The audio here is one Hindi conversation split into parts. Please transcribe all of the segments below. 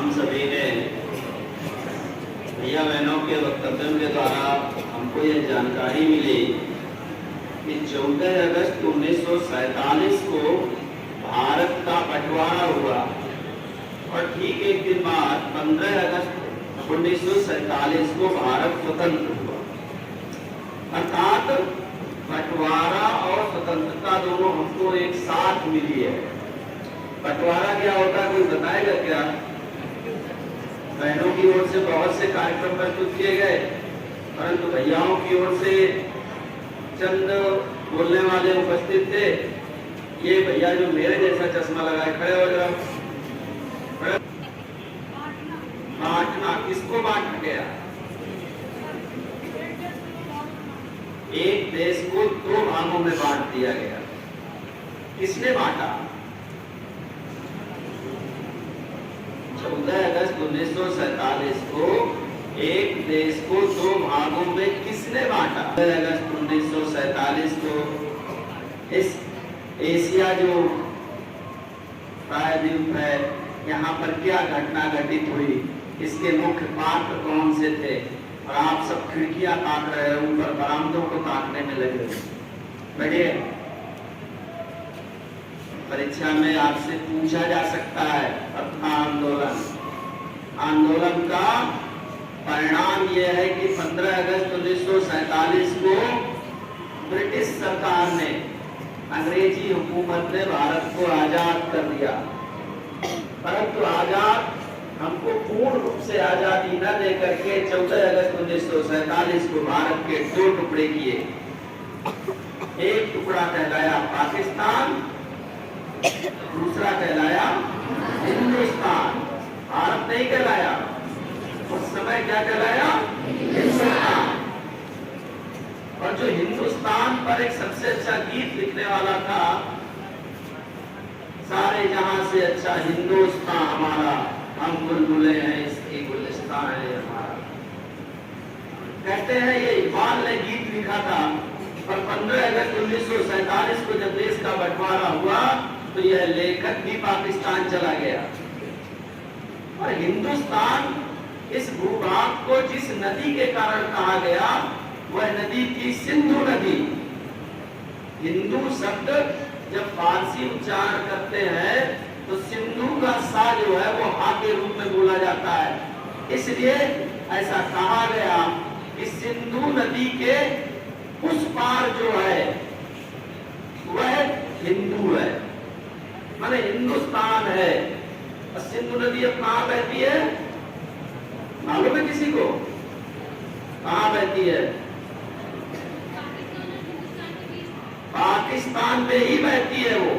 हम सभी ने भैया बहनों के वक्तव्यों के द्वारा हमको ये जानकारी मिली कि 14 अगस्त 1947 को भारत का बंटवारा हुआ और ठीक एक दिन बाद 15 अगस्त 1947 को भारत स्वतंत्र हुआ। अर्थात बंटवारा और स्वतंत्रता दोनों हमको एक साथ मिली है। बंटवारा क्या होता है कोई बताएगा क्या? बहनों की ओर से बहुत से कार्यक्रम प्रस्तुत किए गए, परंतु भैयाओं की ओर से चंद बोलने वाले उपस्थित थे। ये भैया जो मेरे जैसा चश्मा लगाए खड़े हो जाओ। बांटना किसको बांटा गया? एक देश को दो भागों में बांट दिया गया। किसने बांटा? 14 अगस्त 1947 को एक देश को दो भागों में किसने बांटा? 14 अगस्त 1947 को इस एशिया जो प्रायद्वीप है, यहाँ पर क्या घटना घटित हुई, इसके मुख्य पात्र कौन से थे? और आप सब खिड़कियां ताक रहे हो, ऊपर बरामदों को ताकने में लगे। बढ़िए, परीक्षा में आपसे पूछा जा सकता है आंदोलन का परिणाम यह है कि 15 अगस्त 1947 को ब्रिटिश सरकार ने, अंग्रेजी हुकूमत ने भारत को आजाद कर दिया। परंतु आजाद हमको पूर्ण रूप से आजादी न दे करके 14 अगस्त 1947 को भारत के दो टुकड़े किए। एक टुकड़ा कहलाया पाकिस्तान, दूसरा कहलाया हिंदुस्तान। भारत नहीं कहलाया, उस समय क्या कहलाया? हिंदुस्तान। और जो हिंदुस्तान पर एक सबसे अच्छा गीत लिखने वाला था, सारे जहां से अच्छा हिंदुस्तान हमारा, हम बुलबुले हैं इसकी गुलिस्तान है हमारा। कहते हैं ये इकबाल ने गीत लिखा था। और 15 अगस्त 1947 को जब देश का बंटवारा हुआ तो यह लेखक भी पाकिस्तान चला गया। और हिंदुस्तान इस भूभाग को जिस नदी के कारण कहा गया, वह नदी थी सिंधु नदी। हिंदू शब्द जब फारसी उच्चारण करते हैं तो सिंधु का सा जो है वो हा के रूप में बोला जाता है। इसलिए ऐसा कहा गया कि सिंधु नदी के उस पार जो है वह हिंदू है, माने हिंदुस्तान है। और सिंधु नदी अब कहाँ बहती है मालूम है किसी को? कहाँ बहती है? पाकिस्तान में ही बहती है वो।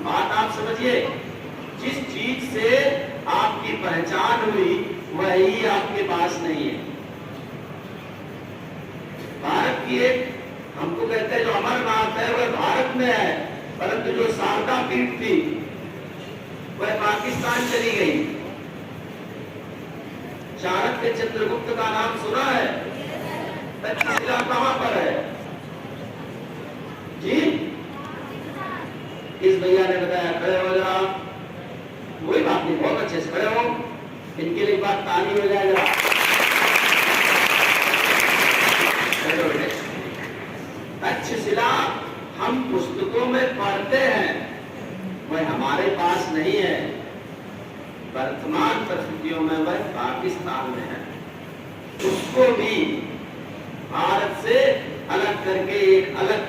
बात आप समझिए, जिस चीज से आपकी पहचान हुई वही आपके पास नहीं है। भारत की एक, हमको कहते हैं जो अमरनाथ है वह भारत में है, परंतु जो शारदा पीठ थी वह पाकिस्तान चली गई। चाणक्य चित्रगुप्त का नाम सुना है? तक्षशिला कहां पर है जी? इस भैया ने बताया, खड़े हो जाओ। कोई बात नहीं, बहुत अच्छे से खड़े हो। इनके लिए बात ताली हो जाएगा। तक्षशिला हम पुस्तकों में पढ़ते हैं, वह हमारे पास नहीं है। वर्तमान परिस्थितियों में वह पाकिस्तान में है। उसको भी भारत से अलग करके एक अलग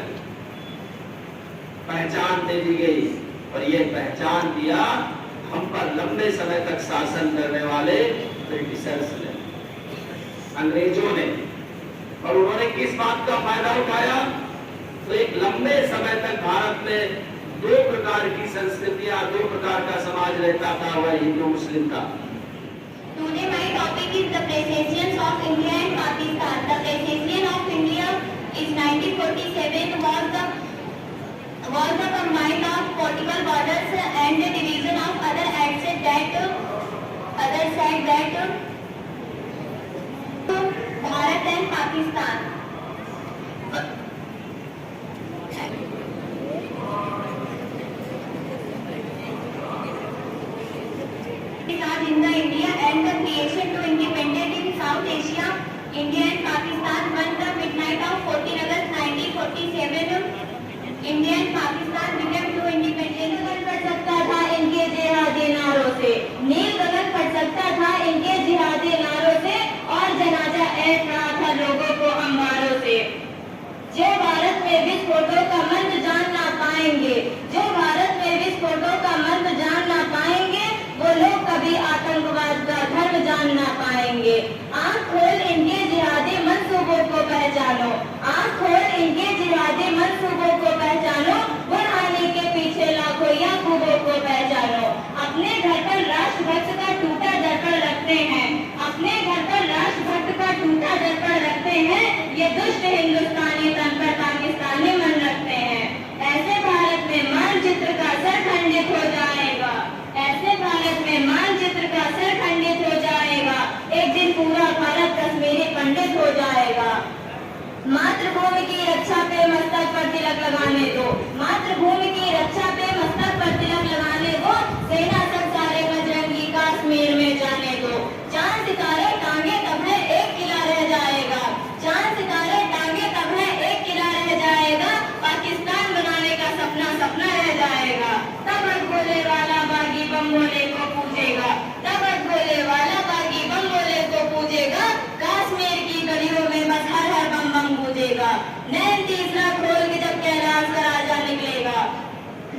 पहचान दे दी गई। और यह पहचान दिया हम पर लंबे समय तक शासन करने वाले ब्रिटिशर्स ने, अंग्रेजों ने। और उन्होंने किस बात का फायदा उठाया? तो एक लंबे समय तक भारत में दो प्रकार की संस्कृतियां, दो प्रकार का समाज रहता था, वह हिंदू मुस्लिम का। Today my topic is the precessions of India and Pakistan. The precession of India is 1947 was the combine of political borders and the division of other acts that Bharat and Pakistan. in the India and the creation to independence in South Asia, India and Pakistan won the midnight of 14 August 1947. India and Pakistan became two independent. गगन फट सकता था इनके जिहादी नारों से, नील गगन फट सकता था इनके जिहादी नारों से, और जनाजा ऐश रहा था लोगों को अंबारों से। जो भारत में विस्फोटों का मंत्र जान ना पाएंगे, जो भारत में विस्फोटों का मंत्र जान ना पाएंगे, वो लोग कभी आतंकवाद का धर्म जान ना पाएंगे। आँख खोल इनके जिहादी मंसूबों को पहचानो, आँख खोल इनके जिहादी मंसूबों को पहचानो, बुरहानी के पीछे लाखों याकूबों को पहचानो। अपने घर पर राष्ट्रभक्त का टूटा दर्पण रखते हैं, अपने घर पर राष्ट्रभक्त का टूटा दर्पण रखते हैं, ये दुष्ट हिंदुस्तानी तन पर पाकिस्तानी मन रखते हैं। ऐसे भारत में मानचित्र का सर खंडित हो जाएगा, ऐसे भारत में मानचित्र का सर खंडित हो जाएगा, एक दिन पूरा भारत कश्मीरी पंडित हो जाएगा। मातृभूमि की रक्षा पे मस्तक पर तिलक लगाने दो, मातृभूमि की रक्षा पे मस्तक पर तिलक लगाने दो, सेना सब सारे बजरंगी कश्मीर में जाने दो। चांद सितारे टांगे तब है एक किला रह जाएगा, चांद सितारे टांगे तब है एक किला रह जाएगा, पाकिस्तान बनाने का सपना सपना रह जाएगा। तब गोले वाला बागी बम गोले को पूछेगा, तब गोले वाला बागी बम गोले को पूछेगा, कश्मीर की गलियों में बस हर हर बम बम गूंजेगा। नैन तीसरा खोल के जब कैलाश का राजा निकलेगा,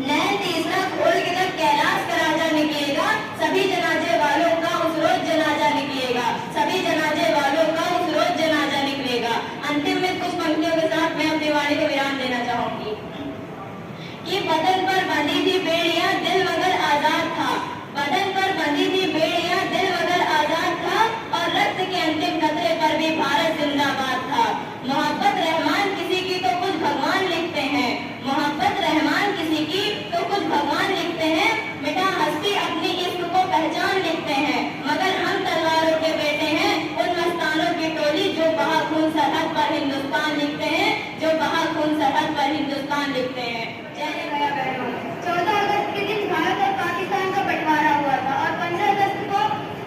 नैन तीसरा खोल के जब कैलाश का राजा निकलेगा, सभी जनाजे वालों का उस रोज जनाजा निकलेगा, सभी जनाजे वालों का उस रोज जनाजा निकलेगा। अंतिम में कुछ पंक्तियों के साथ मैं अपनी वाणी को विराम देना चाहूंगी कि बदन पर बंधी थी बेड़ियां दिल मगर आजाद था, बदन पर बंधी थी बेड़ियां दिल मगर आजाद था, और रक्त के अंतिम कतरे पर भी भारत जिंदाबाद था। मोहब्बत रहमान किसी की तो कुछ भगवान लिखते हैं, मोहब्बत रहमान किसी की तो कुछ भगवान लिखते हैं, मिटा हस्ती अपनी इश्क को पहचान लिखते हैं, मगर हम तलवारों के बेटे हैं उन मस्तानों की टोली जो बहा खून सरहद पर हिंदुस्तान लिखते हैं, जो बहा खून सरहद पर हिंदुस्तान लिखते हैं। 14 अगस्त के दिन भारत और पाकिस्तान का बंटवारा हुआ था और 15 अगस्त को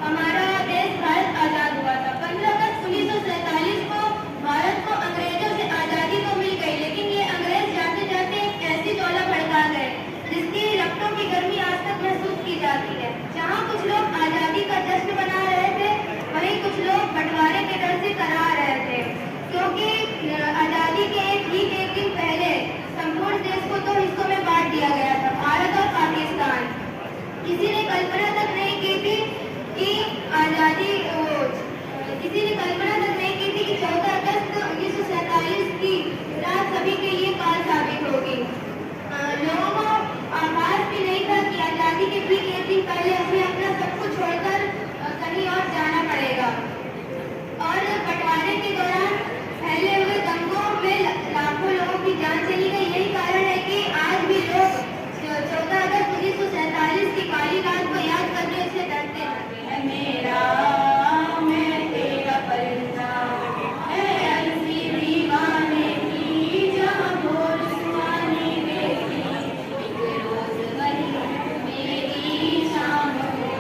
हमारा देश भारत आजाद हुआ था। 15 अगस्त 1947 को भारत को अंग्रेजों से आजादी तो मिल गई, लेकिन ये अंग्रेज जाते जाते एक ऐसी ज्वाला भड़का गए जिसकी लपटों की गर्मी आज तक महसूस की जाती है। जहाँ कुछ लोग आजादी का जश्न मना रहे थे, वहीं कुछ लोग बंटवारे के डर से करा रहे थे, क्योंकि आजादी के ठीक एक दिन पहले संपूर्ण देश को दो हिस्सों में बांट दिया गया था, भारत और पाकिस्तान। किसी ने कल्पना तक नहीं की थी कि आजादी किसी ने कल्पना तक नहीं की थी कि 14 अगस्त 1947 की रात सभी के लिए काल साबित होगी। लोगों को आभास भी नहीं था कि आजादी के ठीक एक दिन पहले हमें अपना सब कुछ छोड़कर कहीं और जाना पड़ेगा। और बंटवारे के दौरान फैले हुए दंगों में लाखों लोगों की जान चली गई। यही कारण है कि आज भी लोग 14 अगस्त 1947 की काली रात को याद करने से डरते हैं। मेरा मैं तेरा परिंदा है ऐसी दीवाने की जहाँ भोर सुहानी देखी, एक रोज गली मेरी शाम हो,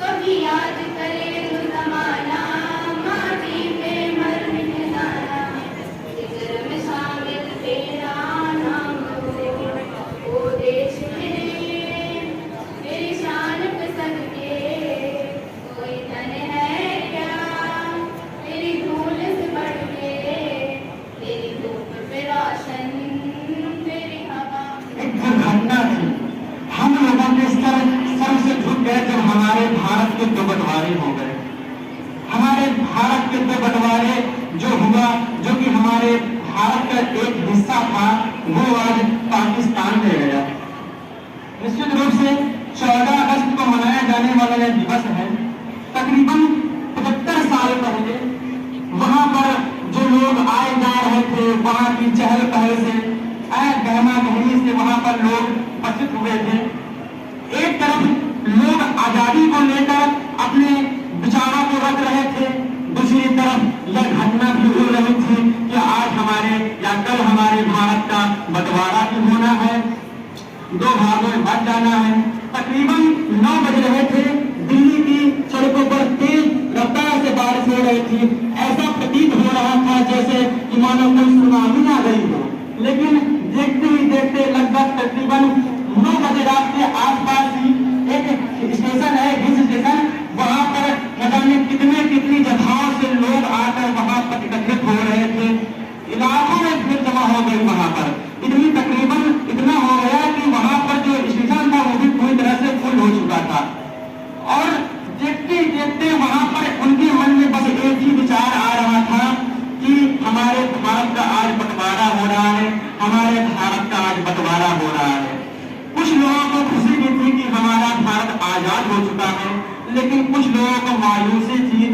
कभी याद करे तो जमाना माटी पे मर मिट जाना, जिक्र में शामिल तेरा नाम हो, वो देश मेरी शान पे सदके कोई धन है क्या, तेरी धूल से बढ़ के तेरी धूप पे रोशन तेरी हवा। एक दुर्घटना थी, हम लोगों के सर से झुक गए जब हमारे भारत के दो बंटवारे हो गए। हमारे भारत के दो बंटवारे जो हुआ, जो कि हमारे भारत का एक हिस्सा था, वो आज पाकिस्तान में गया। निश्चित रूप से 14 अगस्त को मनाया जाने वाला यह दिवस है। तकरीबन 75 साल पहले वहां पर जो लोग आए जा रहे थे, वहां की चहल पहल से, गहमा गहमी से वहां पर लोग उपस्थित हुए थे। एक तरफ लोग आजादी को लेकर अपने विचारों को रख रहे थे, दूसरी तरफ यह घटना भी हो रही थी कि आज हमारे या कल हमारे भारत का बंटवारा भी होना है, दो भागों में बंट जाना है। तकरीबन 9 बज रहे थे, तकरीबन 9 बजे रात के आसपास ही एक स्टेशन है, हिल स्टेशन, वहां पर न जाने कितनी जगहों से लोग आकर वहां पर एकत्रित हो रहे थे। इलाकों में भीड़ जमा हो गई वहां पर, तकरीबन इतना हो गया कि वहां पर जो स्टेशन था वो भी पूरी तरह से फुल हो चुका था। और देखते देखते वहां पर उनके मन में बस एक ही विचार आ रहा था कि हमारे भारत का आज बंटवारा हो रहा है, हमारे भारत का आज बंटवारा हो रहा है। कुछ लोगों को खुशी भी थी कि हमारा भारत आजाद हो चुका है, लेकिन कुछ लोगों को मायूसी थी